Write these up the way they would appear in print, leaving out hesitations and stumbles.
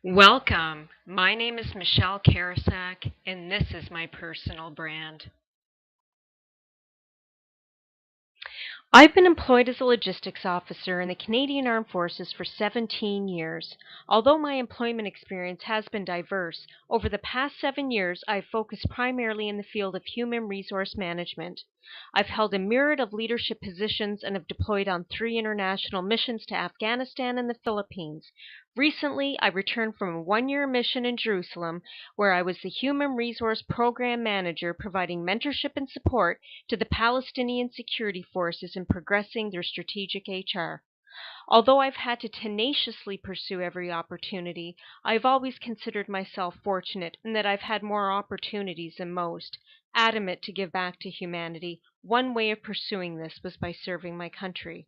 Welcome. My name is Michelle Karasek, and this is my personal brand. I've been employed as a logistics officer in the Canadian Armed Forces for 17 years. Although my employment experience has been diverse, over the past 7 years I've focused primarily in the field of human resource management. I've held a myriad of leadership positions and have deployed on 3 international missions to Afghanistan and the Philippines. Recently, I returned from a 1 year mission in Jerusalem where I was the Human Resource Program Manager providing mentorship and support to the Palestinian security forces in progressing their strategic HR. Although I've had to tenaciously pursue every opportunity, I've always considered myself fortunate in that I've had more opportunities than most. Adamant to give back to humanity, one way of pursuing this was by serving my country.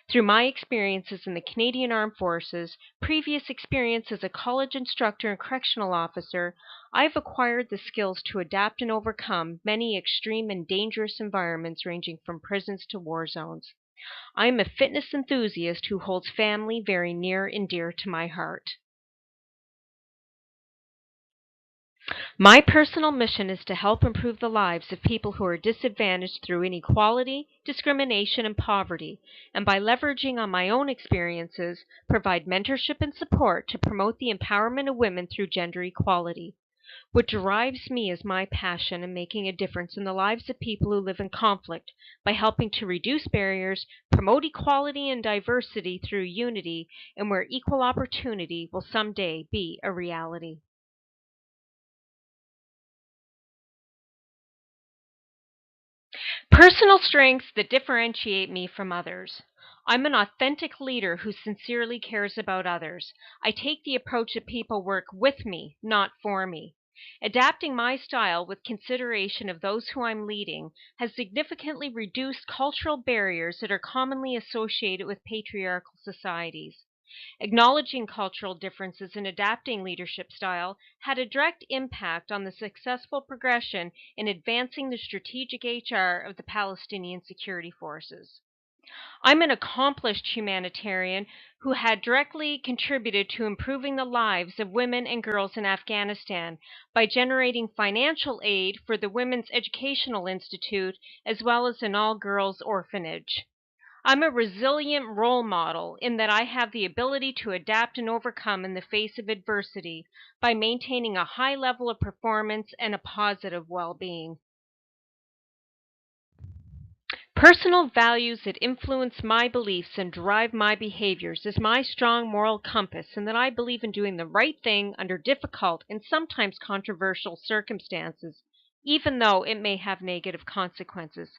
Through my experiences in the Canadian Armed Forces, previous experience as a college instructor and correctional officer, I've acquired the skills to adapt and overcome many extreme and dangerous environments ranging from prisons to war zones. I am a fitness enthusiast who holds family very near and dear to my heart. My personal mission is to help improve the lives of people who are disadvantaged through inequality, discrimination, and poverty, and by leveraging on my own experiences, provide mentorship and support to promote the empowerment of women through gender equality. What drives me is my passion in making a difference in the lives of people who live in conflict by helping to reduce barriers, promote equality and diversity through unity, and where equal opportunity will someday be a reality. Personal strengths that differentiate me from others. I'm an authentic leader who sincerely cares about others. I take the approach that people work with me, not for me. Adapting my style with consideration of those who I'm leading has significantly reduced cultural barriers that are commonly associated with patriarchal societies. Acknowledging cultural differences and adapting leadership style had a direct impact on the successful progression in advancing the strategic HR of the Palestinian security forces. I'm an accomplished humanitarian who had directly contributed to improving the lives of women and girls in Afghanistan by generating financial aid for the Women's Educational Institute as well as an all girls orphanage. I'm a resilient role model in that I have the ability to adapt and overcome in the face of adversity by maintaining a high level of performance and a positive well being. Personal values that influence my beliefs and drive my behaviors is my strong moral compass, and that I believe in doing the right thing under difficult and sometimes controversial circumstances, even though it may have negative consequences.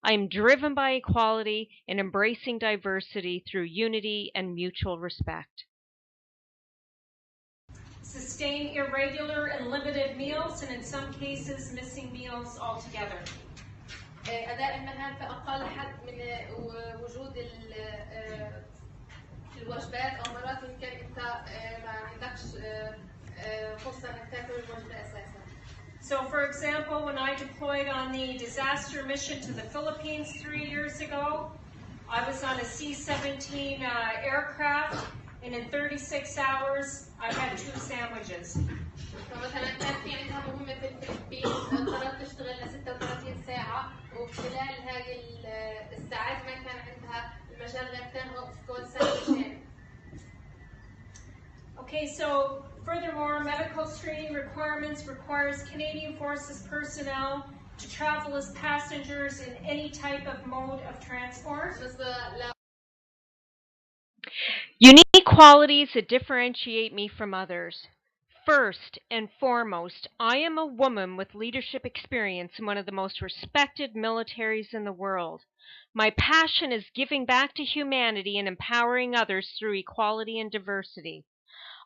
I am driven by equality and embracing diversity through unity and mutual respect. Sustain irregular and limited meals, and in some cases, missing meals altogether. أداء المهام في أقل حد من وجود الوجبات أو مرات يمكن أنت ما عندكش فرصة إنك تاكل الوجبة أساسا. So, for example, when I deployed on the disaster mission to the Philippines 3 years ago, I was on a C-17 aircraft, and in 36 hours, I had 2 sandwiches. فمثلا كان في عندها مهمة في الفلبين قررت تشتغل ل 36 ساعة وخلال هذه الساعات ما كان عندها المجال غير تاخذ ساندويشين. Okay, so furthermore, medical screening requirements requires Canadian Forces personnel to travel as passengers in any type of mode of transport. Unique qualities that differentiate me from others. First and foremost, I am a woman with leadership experience in one of the most respected militaries in the world. My passion is giving back to humanity and empowering others through equality and diversity.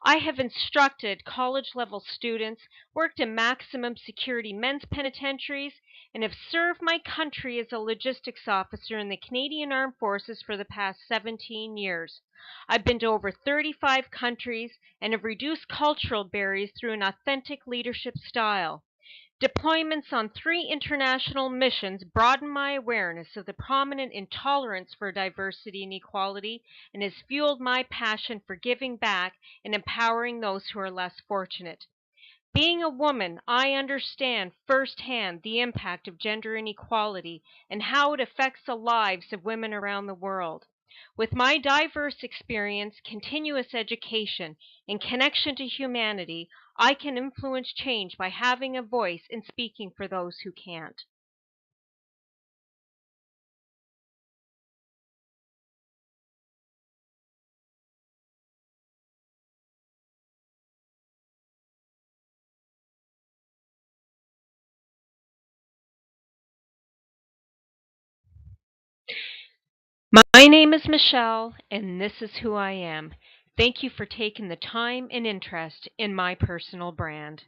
I have instructed college level students, worked in maximum security men's penitentiaries, and have served my country as a logistics officer in the Canadian Armed Forces for the past 17 years. I've been to over 35 countries and have reduced cultural barriers through an authentic leadership style. Deployments on 3 international missions broaden my awareness of the prominent intolerance for diversity and equality and has fueled my passion for giving back and empowering those who are less fortunate. Being a woman, I understand firsthand the impact of gender inequality and how it affects the lives of women around the world. With my diverse experience, continuous education, and connection to humanity, I can influence change by having a voice and speaking for those who can't. My name is Michelle, and this is who I am. Thank you for taking the time and interest in my personal brand.